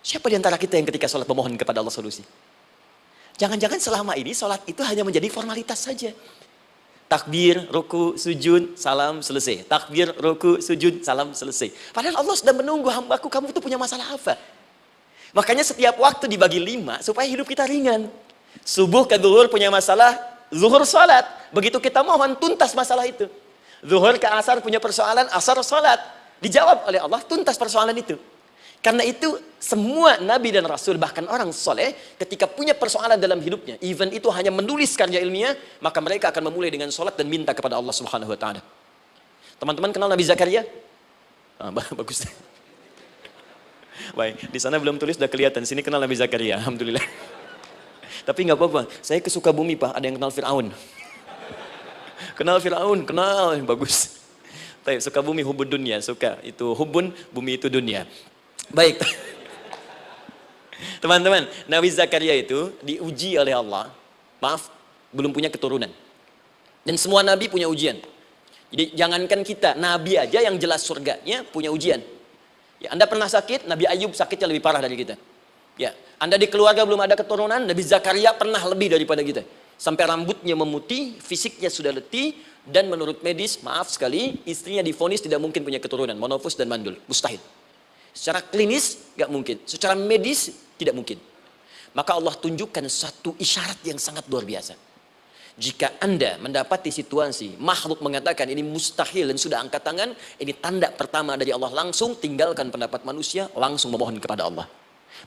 Siapa di antara kita yang ketika sholat memohon kepada Allah solusi? Jangan-jangan selama ini sholat itu hanya menjadi formalitas saja. Takbir, ruku, sujud, salam, selesai. Takbir, ruku, sujud, salam, selesai. Padahal Allah sedang menunggu, hambaku, kamu tuh punya masalah apa? Makanya setiap waktu dibagi 5 supaya hidup kita ringan. Subuh ke zuhur punya masalah, zuhur sholat. Begitu kita mohon, tuntas masalah itu. Zuhur ke asar punya persoalan, asar sholat. Dijawab oleh Allah, tuntas persoalan itu. Karena itu semua nabi dan rasul, bahkan orang soleh, ketika punya persoalan dalam hidupnya, even itu hanya menulis karya ilmiah, maka mereka akan memulai dengan sholat dan minta kepada Allah Subhanahu Wa Taala. Teman-teman kenal Nabi Zakaria? Bagus. Baik, di sana belum tulis, sudah kelihatan. Sini kenal Nabi Zakaria, alhamdulillah. Tapi nggak apa-apa. Saya ke Sukabumi, Pak. Ada yang kenal Fir'aun. Kenal Fir'aun, kenal, bagus. Tapi Sukabumi hubun dunia, suka itu hubun, bumi itu dunia. Baik, teman-teman, Nabi Zakaria itu diuji oleh Allah. Maaf, belum punya keturunan. Dan semua nabi punya ujian. Jadi jangankan kita, nabi aja yang jelas surganya punya ujian. Ya, Anda pernah sakit, Nabi Ayub sakitnya lebih parah dari kita. Ya, Anda di keluarga belum ada keturunan, Nabi Zakaria pernah lebih daripada kita. Sampai rambutnya memutih, fisiknya sudah letih, dan menurut medis, maaf sekali, istrinya divonis tidak mungkin punya keturunan, monofus dan mandul, mustahil. Secara klinis nggak mungkin, secara medis tidak mungkin. Maka Allah tunjukkan satu isyarat yang sangat luar biasa. Jika Anda mendapati situasi makhluk mengatakan ini mustahil dan sudah angkat tangan, ini tanda pertama dari Allah, langsung tinggalkan pendapat manusia, langsung memohon kepada Allah.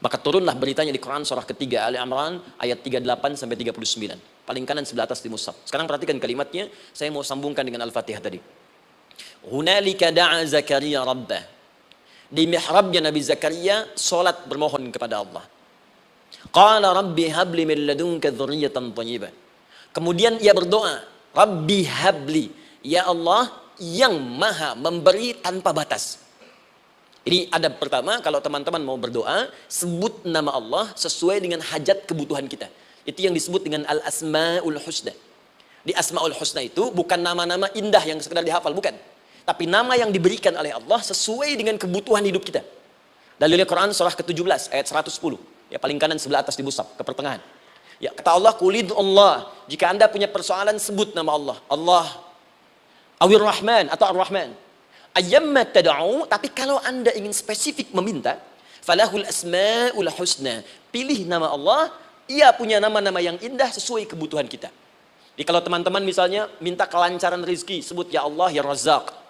Maka turunlah beritanya di Quran surah ketiga Ali Imran ayat 38 sampai 39. Paling kanan sebelah atas di mushaf. Sekarang perhatikan kalimatnya, saya mau sambungkan dengan Al-Fatihah tadi. Hunalika da'a Zakaria rabbah. Di mihrabnya Nabi Zakaria salat bermohon kepada Allah. Qala rabbi habli min ladunka dzurriyyatan thayyibah. Kemudian ia berdoa, Rabbi habli, ya Allah yang maha memberi tanpa batas. Ini adab pertama, kalau teman-teman mau berdoa, sebut nama Allah sesuai dengan hajat kebutuhan kita. Itu yang disebut dengan al-asma'ul husna. Di asma'ul husna itu bukan nama-nama indah yang sekedar dihafal, bukan. Tapi nama yang diberikan oleh Allah sesuai dengan kebutuhan hidup kita. Dalilnya Quran surah ke-17 ayat 110. Ya, paling kanan sebelah atas di mushaf, ke pertengahan. Ya, kata Allah, Qulid Allah. Jika Anda punya persoalan, sebut nama Allah. Allah, Awir Rahman atau Ar-Rahman. Ayyamma tad'u, tapi kalau Anda ingin spesifik meminta, falahul asma'ul husna. Pilih nama Allah, ia punya nama-nama yang indah sesuai kebutuhan kita. Jadi kalau teman-teman misalnya minta kelancaran rezeki, sebut ya Allah ya Razzaq.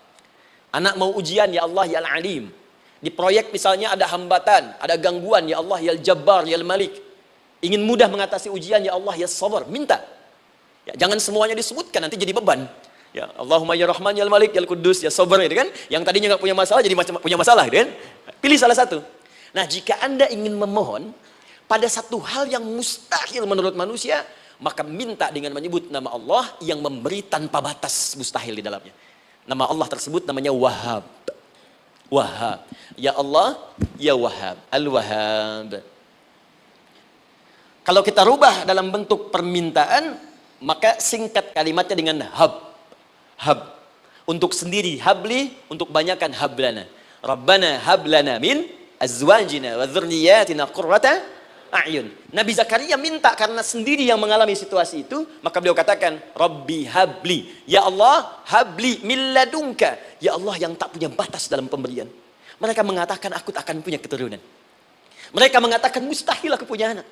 Anak mau ujian, ya Allah ya Al-Alim. Di proyek misalnya ada hambatan, ada gangguan, ya Allah ya Al-Jabbar, ya Al-Malik. Ingin mudah mengatasi ujian, ya Allah ya Sabar, minta. Ya, jangan semuanya disebutkan, nanti jadi beban. Ya Allahumma ya Rahman, ya Al-Malik, ya Al-Quddus, ya Sabar, gitu kan? Yang tadinya nggak punya masalah, jadi punya masalah, gitu kan? Pilih salah satu. Nah, jika Anda ingin memohon pada satu hal yang mustahil menurut manusia, maka minta dengan menyebut nama Allah yang memberi tanpa batas, mustahil di dalamnya. Nama Allah tersebut namanya Wahhab. Wahhab. Ya Allah, ya Wahhab. Al-Wahhab. Kalau kita rubah dalam bentuk permintaan, maka singkat kalimatnya dengan hab. Hab. Untuk sendiri habli, untuk banyakkan hablana. Rabbana hablana min azwajina wa dzurriyyatina qurrata a'yun. Nabi Zakaria minta karena sendiri yang mengalami situasi itu, maka beliau katakan, Rabbi habli, ya Allah habli min ladunka, ya Allah yang tak punya batas dalam pemberian. Mereka mengatakan aku tak akan punya keturunan. Mereka mengatakan mustahil aku punya anak.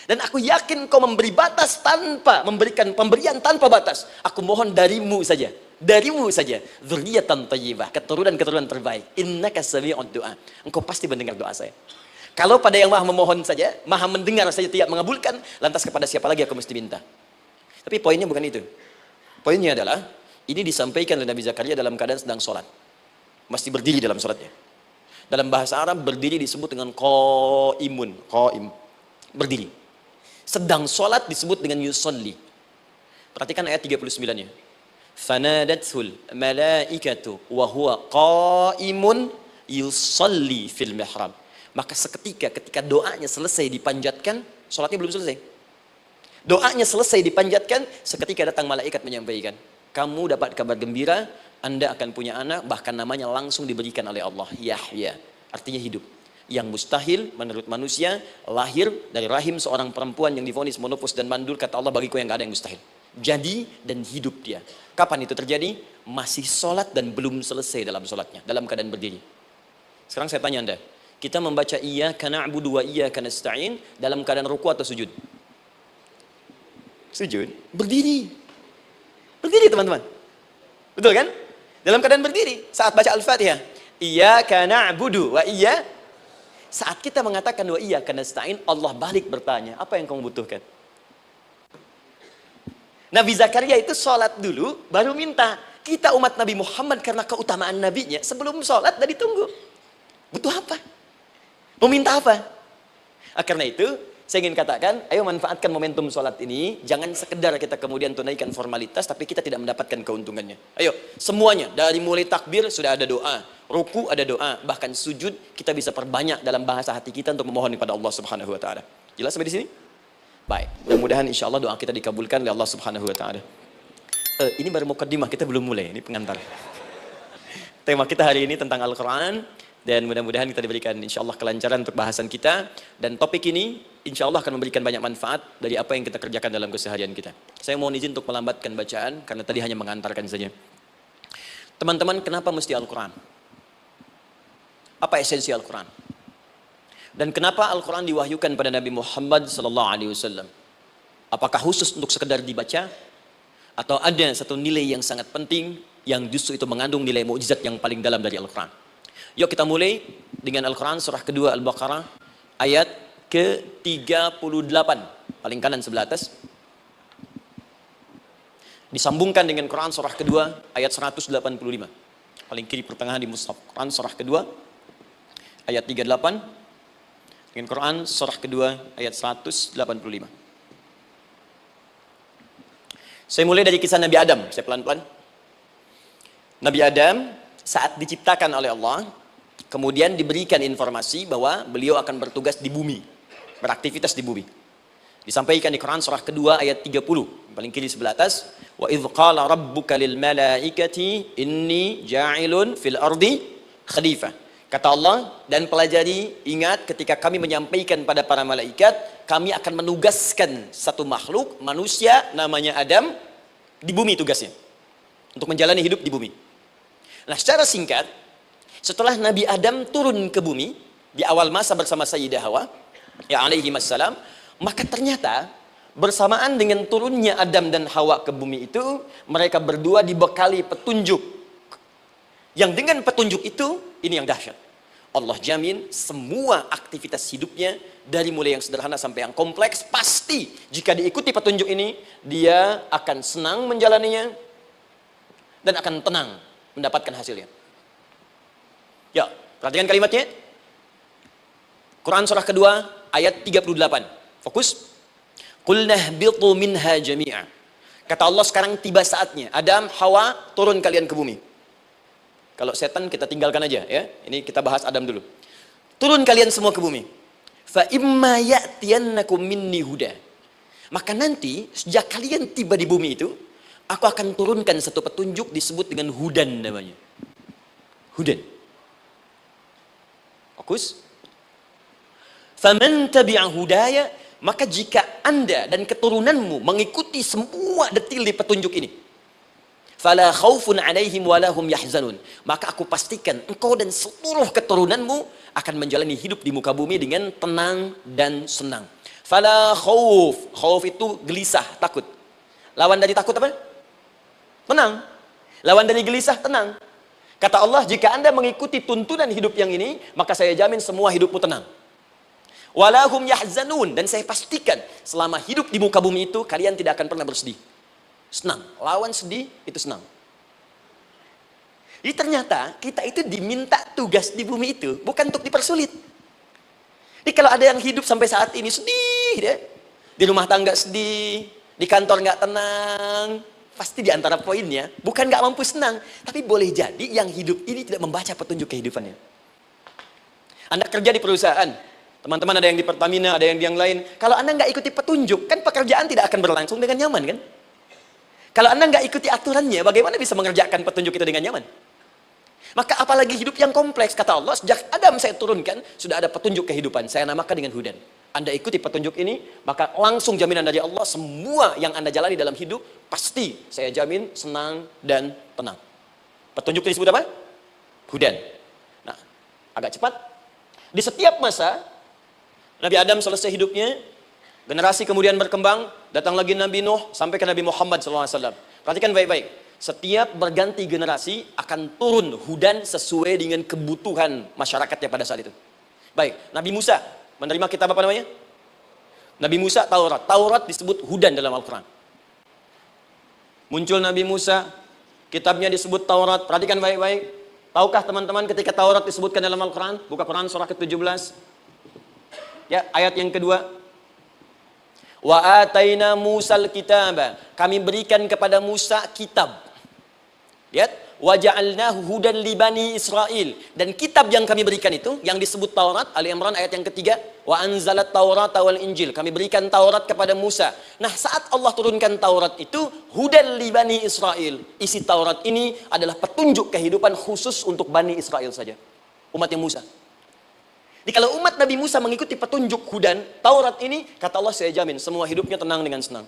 Dan aku yakin kau memberi batas tanpa memberikan pemberian tanpa batas. Aku mohon darimu saja. Darimu saja. Dzurriyyatan thayyibah, keturunan-keturunan terbaik. Innaka sami'ud du'a. Engkau pasti mendengar doa saya. Kalau pada yang maha memohon saja, maha mendengar saja tidak mengabulkan, lantas kepada siapa lagi aku mesti minta? Tapi poinnya bukan itu. Poinnya adalah, ini disampaikan oleh Nabi Zakaria dalam keadaan sedang sholat. Mesti berdiri dalam sholatnya. Dalam bahasa Arab, berdiri disebut dengan qaimun. Qaim. Berdiri. Sedang sholat disebut dengan yusolli. Perhatikan ayat 39-nya. Fanadathul malaikatu wa huwa qaimun yusolli fil mihrab. Maka seketika ketika doanya selesai dipanjatkan, sholatnya belum selesai. Doanya selesai dipanjatkan, seketika datang malaikat menyampaikan, kamu dapat kabar gembira, Anda akan punya anak, bahkan namanya langsung diberikan oleh Allah, Yahya, artinya hidup. Yang mustahil menurut manusia, lahir dari rahim seorang perempuan yang divonis monopos dan mandul, kata Allah, bagiku yang gak ada yang mustahil. Jadi dan hidup dia. Kapan itu terjadi? Masih sholat dan belum selesai dalam sholatnya, dalam keadaan berdiri. Sekarang saya tanya Anda, kita membaca iyyaka na'budu wa iyyaka nasta'in dalam keadaan ruku atau sujud? Sujud. Berdiri. Berdiri teman-teman. Betul kan? Dalam keadaan berdiri saat baca Al-Fatihah. Iyyaka na'budu wa iyyaka. Saat kita mengatakan wa iyyaka nasta'in, Allah balik bertanya, apa yang kamu butuhkan? Nabi Zakaria itu sholat dulu, baru minta. Kita umat Nabi Muhammad karena keutamaan nabinya, sebelum sholat dah ditunggu. Butuh apa? Mau minta apa? Karena itu, saya ingin katakan, ayo manfaatkan momentum sholat ini. Jangan sekedar kita kemudian tunaikan formalitas, tapi kita tidak mendapatkan keuntungannya. Ayo, semuanya, dari mulai takbir sudah ada doa, ruku ada doa, bahkan sujud kita bisa perbanyak dalam bahasa hati kita untuk memohon kepada Allah Subhanahu Wa Taala. Jelas sampai di sini? Baik, mudah-mudahan insya Allah doa kita dikabulkan oleh Allah Subhanahu Wa Taala. Ini baru mukaddimah, kita belum mulai, ini pengantar. Tema kita hari ini tentang Al-Quran, dan mudah-mudahan kita diberikan insya Allah kelancaran untuk bahasan kita. Dan topik ini insya Allah akan memberikan banyak manfaat dari apa yang kita kerjakan dalam keseharian kita. Saya mohon izin untuk melambatkan bacaan, karena tadi hanya mengantarkan saja. Teman-teman, kenapa mesti Al-Quran? Apa esensi Al-Quran? Dan kenapa Al-Quran diwahyukan pada Nabi Muhammad SAW? Apakah khusus untuk sekedar dibaca? Atau ada satu nilai yang sangat penting yang justru itu mengandung nilai mukjizat yang paling dalam dari Al-Quran? Yuk kita mulai dengan Al-Quran surah kedua Al-Baqarah ayat ke-38. Paling kanan sebelah atas. Disambungkan dengan Quran surah kedua ayat 185. Paling kiri pertengahan di mushaf. Quran surah kedua ayat 38. Dengan Quran surah kedua ayat 185. Saya mulai dari kisah Nabi Adam, saya pelan-pelan. Nabi Adam saat diciptakan oleh Allah, kemudian diberikan informasi bahwa beliau akan bertugas di bumi, beraktivitas di bumi. Disampaikan di Quran surah kedua ayat 30, paling kiri sebelah atas. Wa idh qala rabbuka lil malaikati inni ja'ilun fil ardi khalifah. Kata Allah, dan pelajari, ingat ketika kami menyampaikan pada para malaikat, kami akan menugaskan satu makhluk, manusia, namanya Adam, di bumi tugasnya. Untuk menjalani hidup di bumi. Nah, secara singkat, setelah Nabi Adam turun ke bumi, di awal masa bersama Sayyidah Hawa, ya alaihi wassalam, maka ternyata, bersamaan dengan turunnya Adam dan Hawa ke bumi itu, mereka berdua dibekali petunjuk. Yang dengan petunjuk itu, ini yang dahsyat. Allah jamin semua aktivitas hidupnya, dari mulai yang sederhana sampai yang kompleks, pasti jika diikuti petunjuk ini, dia akan senang menjalaninya, dan akan tenang mendapatkan hasilnya. Ya, perhatikan kalimatnya. Quran surah kedua, ayat 38. Fokus. Qulna ihbitu minha jami'a. Kata Allah, sekarang tiba saatnya. Adam, Hawa, turun kalian ke bumi. Kalau setan kita tinggalkan aja ya. Ini kita bahas Adam dulu. Turun kalian semua ke bumi. Fa imma ya'tiyannakum minni huda. Maka nanti sejak kalian tiba di bumi itu, aku akan turunkan satu petunjuk disebut dengan hudan namanya. Hudan. Fokus. Faman tabi'a hudaya, maka jika Anda dan keturunanmu mengikuti semua detil di petunjuk ini, fala khaufun 'alaihim wala hum yahzanun, maka aku pastikan engkau dan seluruh keturunanmu akan menjalani hidup di muka bumi dengan tenang dan senang. Fala khauf, khauf itu gelisah, takut. Lawan dari takut apa? Tenang. Lawan dari gelisah, tenang. Kata Allah, jika Anda mengikuti tuntunan hidup yang ini, maka saya jamin semua hidupmu tenang. Wala hum yahzanun, dan saya pastikan selama hidup di muka bumi itu kalian tidak akan pernah bersedih. Senang, lawan sedih itu senang. Jadi ternyata kita itu diminta tugas di bumi itu bukan untuk dipersulit. Jadi kalau ada yang hidup sampai saat ini sedih deh, di rumah tangga sedih, di kantor nggak tenang, pasti di antara poinnya bukan nggak mampu senang, tapi boleh jadi yang hidup ini tidak membaca petunjuk kehidupannya. Anda kerja di perusahaan, teman-teman ada yang di Pertamina, ada yang di yang lain. Kalau Anda nggak ikuti petunjuk, kan pekerjaan tidak akan berlangsung dengan nyaman kan? Kalau Anda nggak ikuti aturannya, bagaimana bisa mengerjakan petunjuk itu dengan nyaman? Maka apalagi hidup yang kompleks. Kata Allah, sejak Adam saya turunkan, sudah ada petunjuk kehidupan. Saya namakan dengan hudan. Anda ikuti petunjuk ini, maka langsung jaminan dari Allah, semua yang Anda jalani dalam hidup, pasti saya jamin senang dan tenang. Petunjuk ini disebut apa? Hudan. Nah, agak cepat. Di setiap masa, Nabi Adam selesai hidupnya, generasi kemudian berkembang, datang lagi Nabi Nuh, sampai ke Nabi Muhammad SAW. Perhatikan baik-baik. Setiap berganti generasi akan turun hudan sesuai dengan kebutuhan masyarakatnya pada saat itu. Baik, Nabi Musa menerima kitab apa namanya? Nabi Musa Taurat. Taurat disebut hudan dalam Al-Quran. Muncul Nabi Musa, kitabnya disebut Taurat. Perhatikan baik-baik. Tahukah teman-teman ketika Taurat disebutkan dalam Al-Quran? Buka Quran surah ke-17. Ya, ayat yang kedua. Wa ataina Musal kitaba. Kami berikan kepada Musa kitab. Lihat, wa ja'alnahu hudan li bani Israil. Dan kitab yang kami berikan itu, yang disebut Taurat, Ali Imran ayat yang ketiga, wa anzalat Taurata wal Injil. Kami berikan Taurat kepada Musa. Nah, saat Allah turunkan Taurat itu, hudan li bani Israil. Isi Taurat ini adalah petunjuk kehidupan khusus untuk Bani Israel saja. Umatnya Musa. Jadi kalau umat Nabi Musa mengikuti petunjuk hudan, Taurat ini, kata Allah, saya jamin, semua hidupnya tenang dengan senang.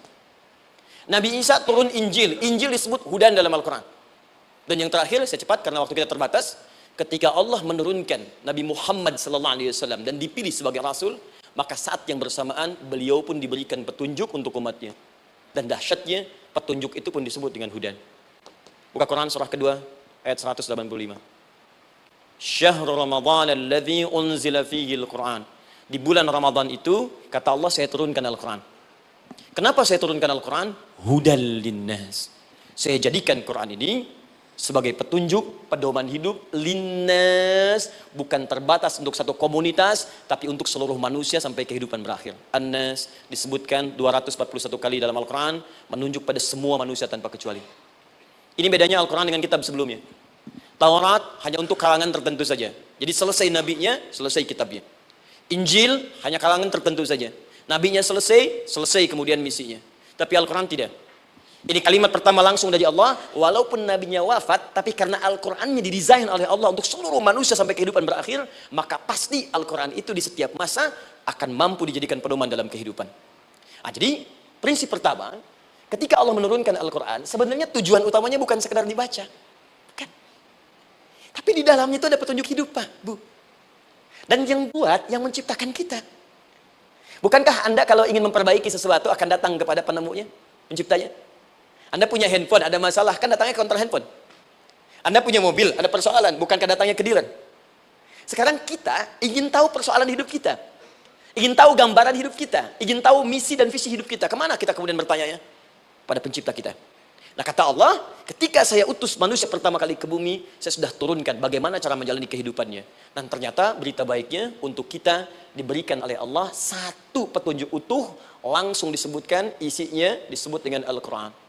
Nabi Isa turun Injil. Injil disebut hudan dalam Al-Quran. Dan yang terakhir, saya cepat karena waktu kita terbatas, ketika Allah menurunkan Nabi Muhammad SAW dan dipilih sebagai Rasul, maka saat yang bersamaan, beliau pun diberikan petunjuk untuk umatnya. Dan dahsyatnya, petunjuk itu pun disebut dengan hudan. Buka Quran surah kedua, ayat 185. Syahrul Ramadan alladzi unzila fihi al-Quran. Di bulan Ramadan itu, kata Allah, saya turunkan Al-Quran. Kenapa saya turunkan Al-Quran? Hudal linnas. Saya jadikan Quran ini sebagai petunjuk, pedoman hidup, linnas, bukan terbatas untuk satu komunitas, tapi untuk seluruh manusia sampai kehidupan berakhir. An-Nas disebutkan 241 kali dalam Al-Quran, menunjuk pada semua manusia tanpa kecuali. Ini bedanya Al-Quran dengan kitab sebelumnya. Taurat hanya untuk kalangan tertentu saja. Jadi selesai nabinya, selesai kitabnya. Injil hanya kalangan tertentu saja. Nabinya selesai, selesai kemudian misinya. Tapi Al-Quran tidak. Ini kalimat pertama langsung dari Allah, walaupun nabinya wafat, tapi karena Al-Qurannya didesain oleh Allah untuk seluruh manusia sampai kehidupan berakhir, maka pasti Al-Quran itu di setiap masa akan mampu dijadikan pedoman dalam kehidupan. Nah, jadi prinsip pertama, ketika Allah menurunkan Al-Quran, sebenarnya tujuan utamanya bukan sekedar dibaca. Bukan. Tapi di dalamnya itu ada petunjuk hidup, Pak, Bu. Dan yang buat, yang menciptakan kita. Bukankah Anda kalau ingin memperbaiki sesuatu akan datang kepada penemunya, penciptanya? Anda punya handphone, ada masalah, kan datangnya ke counter handphone. Anda punya mobil, ada persoalan, bukankah datangnya ke dealer? Sekarang kita ingin tahu persoalan hidup kita. Ingin tahu gambaran hidup kita. Ingin tahu misi dan visi hidup kita. Kemana kita kemudian bertanya? Pada pencipta kita. Nah, kata Allah, ketika saya utus manusia pertama kali ke bumi, saya sudah turunkan bagaimana cara menjalani kehidupannya. Dan ternyata berita baiknya untuk kita diberikan oleh Allah satu petunjuk utuh, langsung disebutkan isinya disebut dengan Al-Quran.